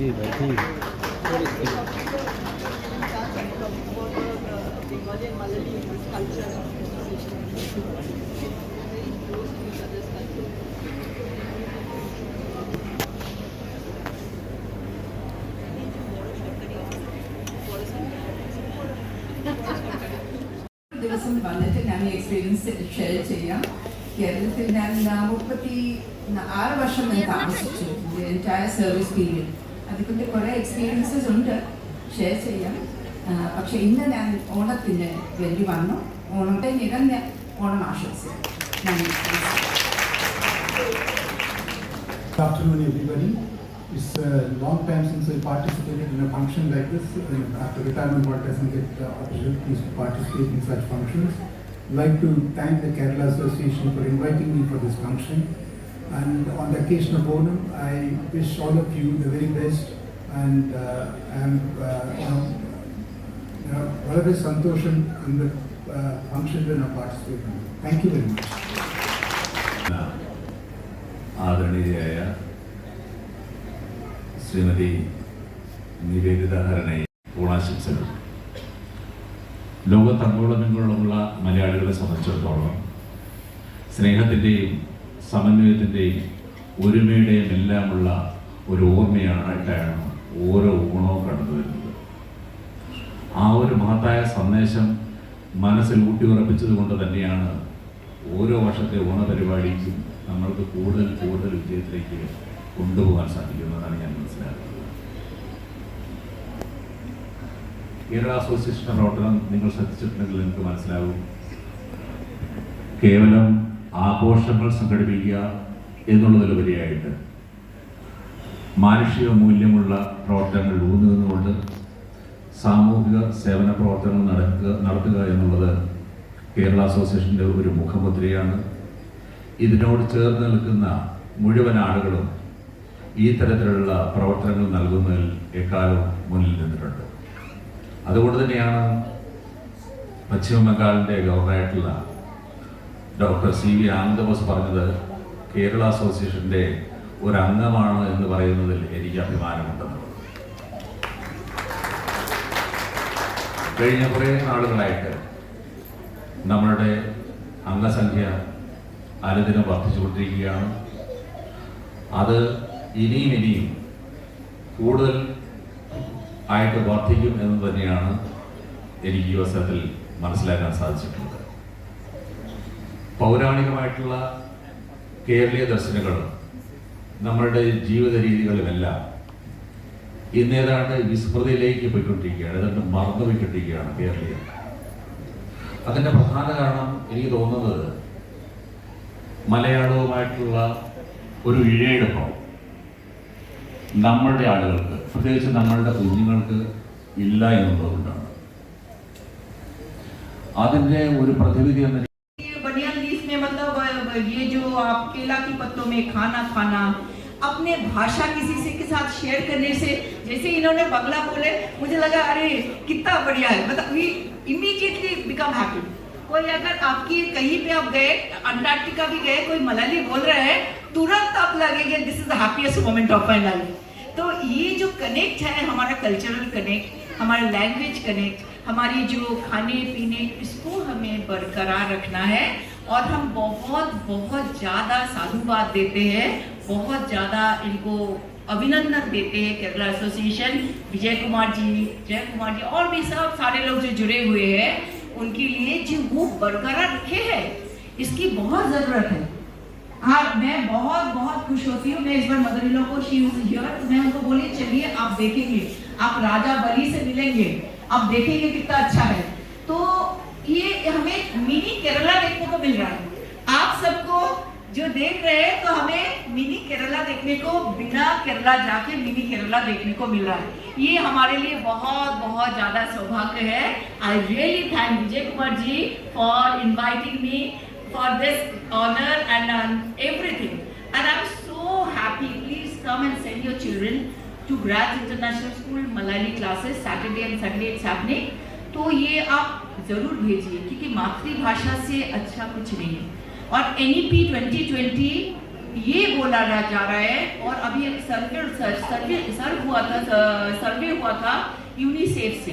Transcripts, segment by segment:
जी बैठी ദിവസം വന്നിട്ട് ഞാൻ എക്സ്പീരിയൻസ് ഷെയർ ചെയ്യാം. കേരളത്തിൽ ഞാൻ 36 വർഷം ഞാൻ താമസിച്ചു, എൻറ്റയർ സർവീസ് പീരീഡ്. അതുകൊണ്ട് കുറേ എക്സ്പീരിയൻസസ് ഉണ്ട്, ഷെയർ ചെയ്യാം. പക്ഷെ ഇന്ന് ഞാൻ ഓണത്തിന് വേണ്ടി വന്നു. ഓണത്തെ നിറഞ്ഞ ഓണം ആശംസിച്ചു. Good afternoon, everybody. It's a long time since I participated in a function like this. After retirement, one doesn't get opportunities to participate in such functions. I'd like to thank the Kerala Association for inviting me for this function. And on the occasion of Onam, I wish all of you the very best. And I'm very santosham in the function that I'm participating. Thank you very much. ആദരണീയയായ Shrimati Nivedita ഹരണയെ ഓണാശംസകൾ. ലോകത്തങ്ങോളമെങ്ങോളമുള്ള മലയാളികളെ സംബന്ധിച്ചിടത്തോളം സ്നേഹത്തിൻ്റെയും സമന്വയത്തിൻ്റെയും ഒരുമയുടെയും എല്ലാമുള്ള ഒരു ഓർമ്മയായിട്ടാണ് ഓരോ ഓണവും കടന്നു വരുന്നത്. ആ ഒരു മഹത്തായ സന്ദേശം മനസ്സിൽ ഊട്ടിയുറപ്പിച്ചത് കൊണ്ട് തന്നെയാണ് ഓരോ വർഷത്തെ ഓണപരിപാടിക്കും നമ്മൾക്ക് കൂടുതൽ വിജയത്തിലേക്ക് കൊണ്ടുപോകാൻ സാധിക്കുന്നതാണ് ഞാൻ മനസ്സിലാക്കുന്നത്. കേരള അസോസിയേഷൻ പ്രവർത്തനം നിങ്ങൾ ശ്രദ്ധിച്ചിട്ടുണ്ടെങ്കിൽ നിങ്ങൾക്ക് മനസ്സിലാവും, കേവലം ആഘോഷങ്ങൾ സംഘടിപ്പിക്കുക എന്നുള്ളതിലുപരിയായിട്ട് മാനുഷിക മൂല്യമുള്ള പ്രവർത്തനങ്ങൾ ഊന്നുകൊണ്ട് സാമൂഹിക സേവന പ്രവർത്തനങ്ങൾ നടത്തുക എന്നുള്ളത് കേരള അസോസിയേഷൻ്റെ ഒരു മുഖമുദ്രയാണ്. ഇതിനോട് ചേർന്ന് നിൽക്കുന്ന മുഴുവൻ ആളുകളും ഈ തരത്തിലുള്ള പ്രവർത്തനങ്ങൾ നൽകുന്നതിൽ എക്കാലവും മുന്നിൽ നിന്നിട്ടുണ്ട്. അതുകൊണ്ട് തന്നെയാണ് പശ്ചിമ ബംഗാളിൻ്റെ ഗവർണറായിട്ടുള്ള ഡോക്ടർ CV ആനന്ദബോസ് പറഞ്ഞത് കേരള അസോസിയേഷൻ്റെ ഒരു അംഗമാണ് എന്ന് പറയുന്നതിൽ എനിക്ക് അഭിമാനമുണ്ടെന്ന്. കഴിഞ്ഞ കുറേ നാളുകളായിട്ട് നമ്മളുടെ അംഗസംഖ്യ അനുദിനം വർദ്ധിച്ചുകൊണ്ടിരിക്കുകയാണ്. അത് ഇനിയും കൂടുതൽ ആയിട്ട് വർദ്ധിക്കും എന്ന് തന്നെയാണ് എനിക്ക് ഈ അവസരത്തിൽ മനസ്സിലാക്കാൻ സാധിച്ചിട്ടുള്ളത്. പൗരാണികമായിട്ടുള്ള കേരളീയ ദർശനങ്ങളും നമ്മളുടെ ജീവിത രീതികളുമെല്ലാം ഇന്നേതാണ്ട് വിസ്മൃതിയിലേക്ക് പോയിക്കൊണ്ടിരിക്കുകയാണ്, ഏതാണ്ട് മറന്നുപോയിക്കൊണ്ടിരിക്കുകയാണ് കേരളീയർ. അതിൻ്റെ പ്രധാന കാരണം എനിക്ക് തോന്നുന്നത് മലയാളവുമായിട്ടുള്ള ഒരു ഇഴയെടുപ്പം നമ്മളുടെ ആളുകൾക്ക്, പ്രത്യേകിച്ച് നമ്മളുടെ കുഞ്ഞുങ്ങൾക്ക് ഇല്ല എന്നുള്ളതുകൊണ്ടാണ്. അതിൻ്റെ ഒരു പ്രതിവിധി എന്ന बनियान लीफ में मतलब ये जो आप केला की पत्तों में खाना अपने भाषा किसी से के साथ शेयर करने से, जैसे इन्होंने बंगला बोले मुझे लगा अरे कितना बढ़िया है, मतलब वी इमीडिएटली बिकम हैप्पी. कोई अगर आपकी कहीं पे आप गए, अंटार्कटिका भी गए, कोई मलयाली बोल रहे हैं, तुरंत आप लगेंगे this is the happiest moment of my life. तो ये जो कनेक्ट है, हमारा कल्चरल कनेक्ट, हमारा लैंग्वेज कनेक्ट, हमारी जो खाने पीने, इसको हमें बरकरार रखना है. और हम बहुत ज़्यादा साधुवाद देते हैं, बहुत ज़्यादा इनको अभिनंदन देते हैं. केरला एसोसिएशन, विजय कुमार जी, जय कुमार जी और भी सब सारे लोग जो जुड़े हुए हैं, उनके लिए जो वो बरकरार रखे हैं, इसकी बहुत ज़रूरत है. हाँ, मैं बहुत खुश होती हूँ. मैं इस बार मदर इन लॉ को शी वाज हियर, तो मैं उनको बोली चलिए आप देखेंगे, आप राजा बली से मिलेंगे, आप देखेंगे कितना अच्छा है. तो ये हमें मिनी केरला देखने को मिल रहा है. आप सबको जो देख रहे हैं, तो हमें मिनी केरला देखने को, बिना केरला जाके मिनी केरला देखने को मिल रहा है. ये हमारे लिए बहुत ज़्यादा सौभाग्य है. I really thank Vijay Kumar ji for inviting me for this honor and everything, and I'm so happy. Please come and send your children to Graz International School Malayali classes. Saturday and Sunday it's happening. तो ये आप जरूर भेजिए, क्योंकि मातृभाषा से अच्छा कुछ नहीं है. और NEP 2020 ये बोला जा रहा है, और अभी एक सर्वे हुआ था यूनिसेफ से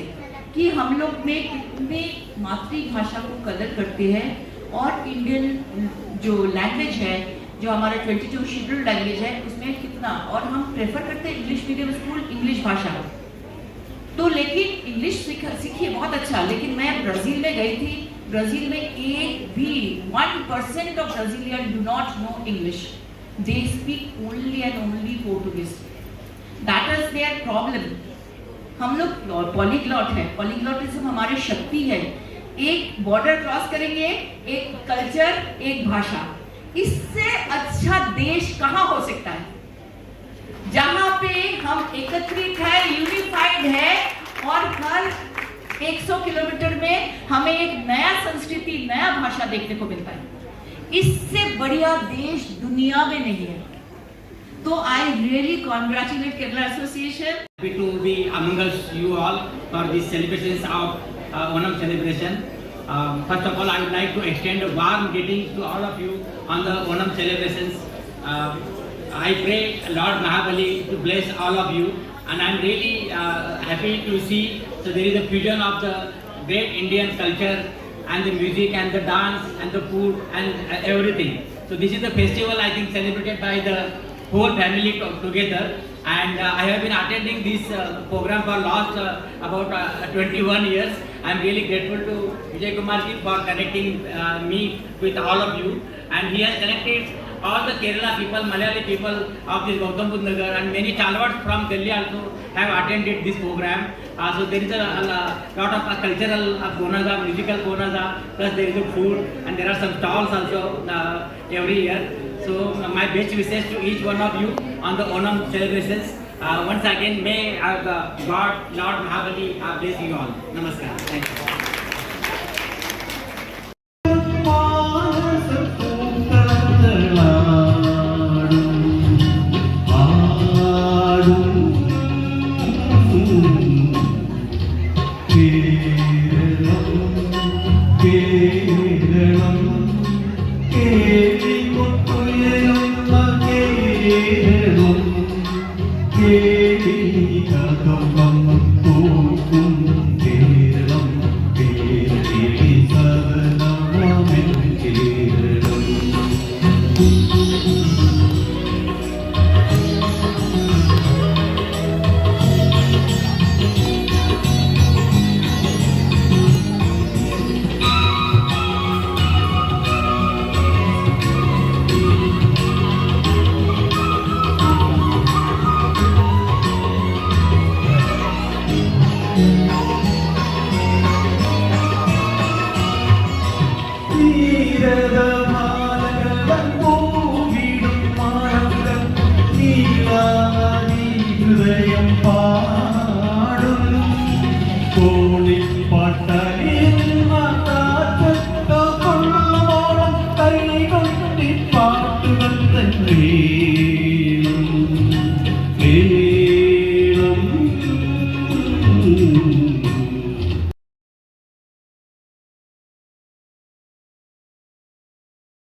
कि हम लोग में कितने मातृभाषा को कदर करते हैं, और इंडियन जो लैंग्वेज है, जो हमारा 22 शेड्यूल्ड लैंग्वेज है, उसमें कितना, और हम प्रेफर करते हैं इंग्लिश मीडियम स्कूल, इंग्लिश भाषा। तो लेकिन इंग्लिश सीखिए बहुत अच्छा, लेकिन मैं ब्राजील में गई थी, ब्राजील में एक भी 1% of Brazilian do not know English, they speak only and only Portuguese, that is their problem. हम लोग पॉलीग्लॉट है, पॉलीग्लॉटिज्म हमारी शक्ति है, एक बॉर्डर क्रॉस करेंगे, एक कल्चर, एक भाषा, इससे अच्छा देश कहाँ हो सकता है, जहां पे हम एकत्रित है, यूनिफाइड है, और हर 100 किलोमीटर में हमें एक नया संस्कृति, नया भाषा देखने को मिलता है। इससे बढ़िया देश दुनिया में नहीं है। तो I really congratulate Kerala association. Happy to be amongst you all for these celebrations of Onam celebration. First of all, I would like to extend a warm greetings to all of you on the Onam celebrations. I pray Lord Mahabali to bless all of you, and I'm really happy to see so there is a fusion of the great Indian culture and the music and the dance and the food and everything. So this is the festival I think celebrated by the whole family together, and I have been attending this program for last about 21 years. I'm really grateful to Vijay Kumar ji for connecting me with all of you, and he has connected all the Kerala people, Malayali people of this Gautam Buddha Nagar, and many Chalwats from Delhi also have attended this program. So there is a lot of cultural bonaza, musical bonaza, plus there is a food, and there are some stalls also every year. So my best wishes to each one of you on the Onam celebrations. Once again, may God, Lord Mahabali bless you all. Namaskar. Thank you.